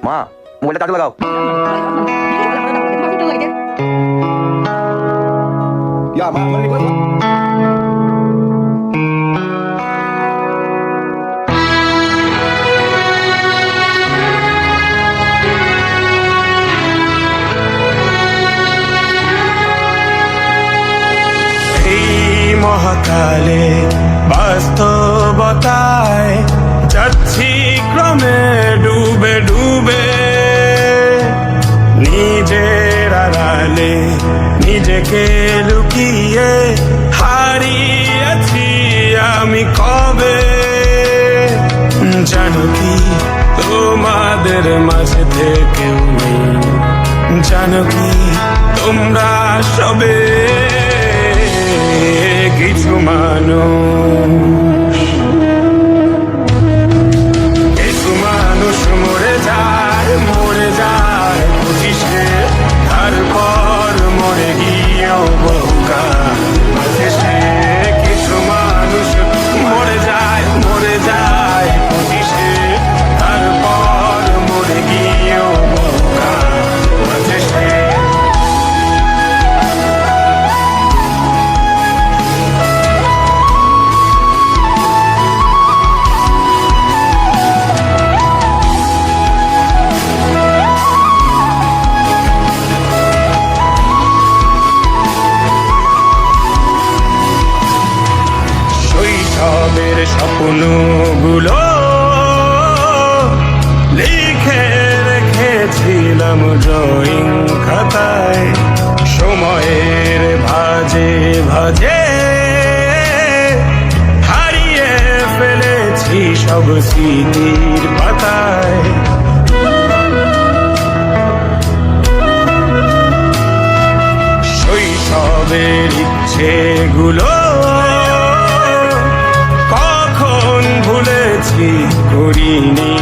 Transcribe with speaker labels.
Speaker 1: মা মোবাইলটা চার্জ লাগাও।
Speaker 2: মহাকালে বাস্তবতায় যাচ্ছি ক্রমে ডুবে ডুবে, নিজের আড়ালে নিজেকে লুকিয়ে হারিয়েছি আমি কবে। জানো কি তোমাদের মাঝে থেকেও নেই, জানো কি তোমরা সবে কিছু মানুষ, কিছু মানুষ মরে যায় 25-এ, তারপর মরে গিয়েও বহুকাল শেষে। কিছু মানুষ মরে যায় 25-এ, তারপর মরে গিয়েও বহুকাল শেষে। শৈশবের স্বপ্নগুলো লিখে রেখেছিলাম ড্রয়িং খাতায়, সময়ের ভাজে ভাজে হারিয়ে ফেলেছি সব স্মৃতির পাতায়। শৈশবের ইচ্ছেগুলো কখন ভুলেছি করিনি